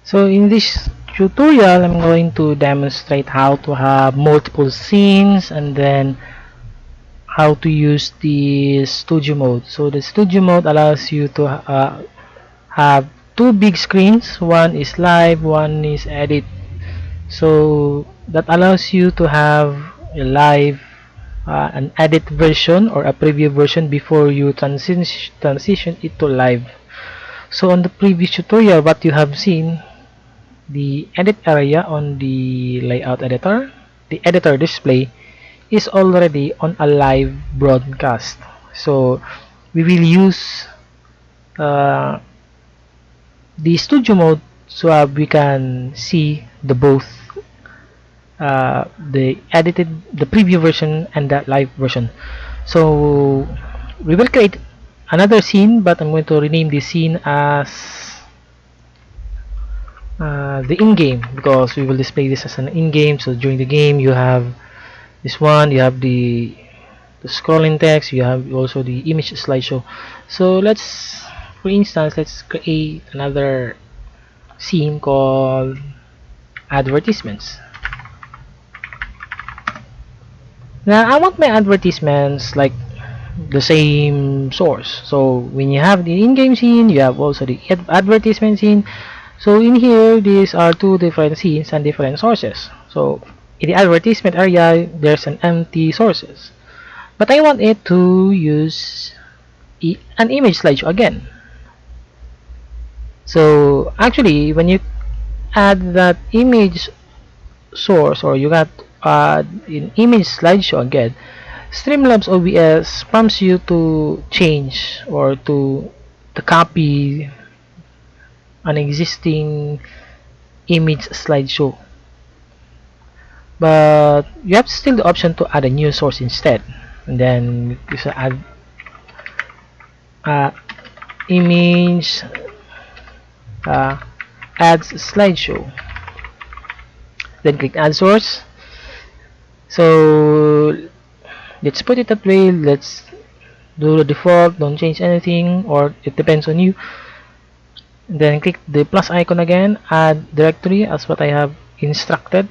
So in this tutorial, I'm going to demonstrate how to have multiple scenes and then how to use the studio mode. So the studio mode allows you to have two big screens. One is live, one is edit. So that allows you to have a live, an edit version or a preview version before you transition it to live. So on the previous tutorial, what you have seen, the edit area on the layout editor, the editor display is already on a live broadcast. So we will use uh, the studio mode so we can see the preview version and the live version. So we will create another scene, but I'm going to rename this scene as the in-game, because we will display this as an in-game. So during the game you have this one, you have the scrolling text, you have also the image slideshow. So let's, for instance, let's create another scene called advertisements. Now I want my advertisements like the same source. So when you have the in-game scene, you have also the advertisement scene. So in here, these are two different scenes and different sources. So in the advertisement area, there's an empty sources, but I want it to use an image slideshow again. So actually, when you add that image source, or you got an image slideshow again, Streamlabs OBS prompts you to change or to copy an existing image slideshow, but you have still the option to add a new source instead. And then you can add uh, image uh, adds slideshow, then click add source. So let's put it that way. Let's do the default, don't change anything, or it depends on you. Then click the plus icon again, add directory as what I have instructed.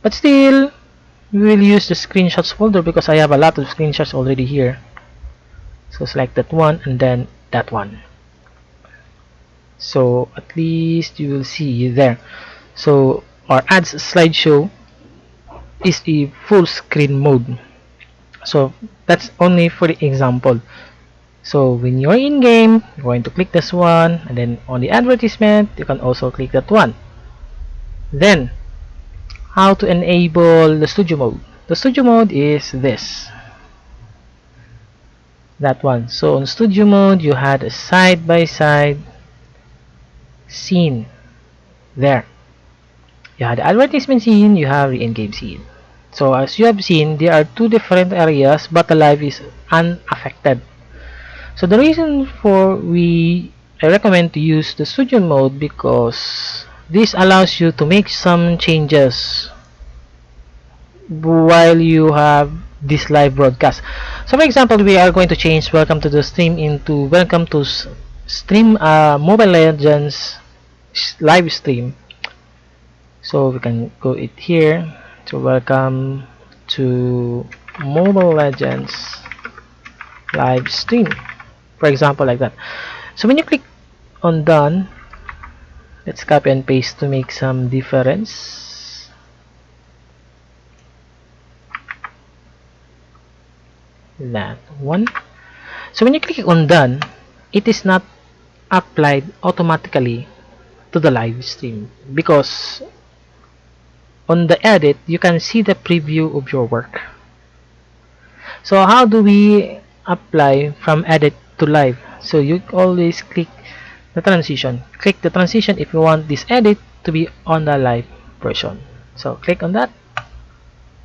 But still, we will use the screenshots folder because I have a lot of screenshots already here. So select that one and then that one. So at least you will see there. So our ads slideshow is a full screen mode. So that's only for the example. So when you're in game, you're going to click this one, and then on the advertisement, you can also click that one. Then, how to enable the studio mode? The studio mode is this. That one. So on studio mode, you had a side-by-side scene there. You had the advertisement scene, you have the in-game scene. So as you have seen, there are two different areas, but the live is unaffected. So the reason for I recommend to use the studio mode because this allows you to make some changes while you have this live broadcast. So for example, we are going to change welcome to the stream into welcome to stream Mobile Legends live stream. So we can go it here to welcome to Mobile Legends live stream, for example, like that. So when you click on done, let's copy and paste to make some difference. That one. So when you click on done, it is not applied automatically to the live stream because on the edit you can see the preview of your work. So how do we apply from edit to live? So you always click the transition. Click the transition if you want this edit to be on the live version. So click on that.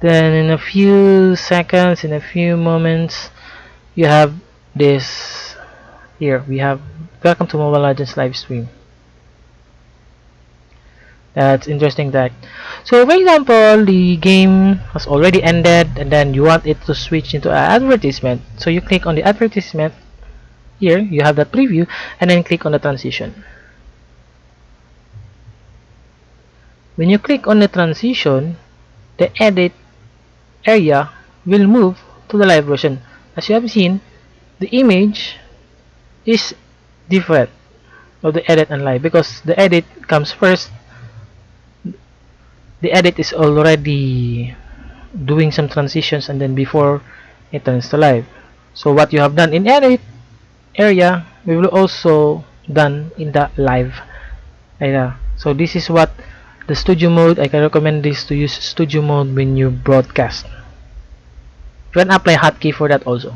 Then in a few seconds, in a few moments, you have this here. We have welcome to Mobile Legends live stream. That's interesting that. So for example, the game has already ended and then you want it to switch into an advertisement. So you click on the advertisement. Here you have that preview and then click on the transition. when you click on the transition, the edit area will move to the live version. As you have seen, the image is different of the edit and live because the edit comes first. The edit is already doing some transitions and then before it turns to live. So what you have done in edit area, we will also done in the live area. So this is what the studio mode. I can recommend this to use studio mode when you broadcast. You can apply hotkey for that also.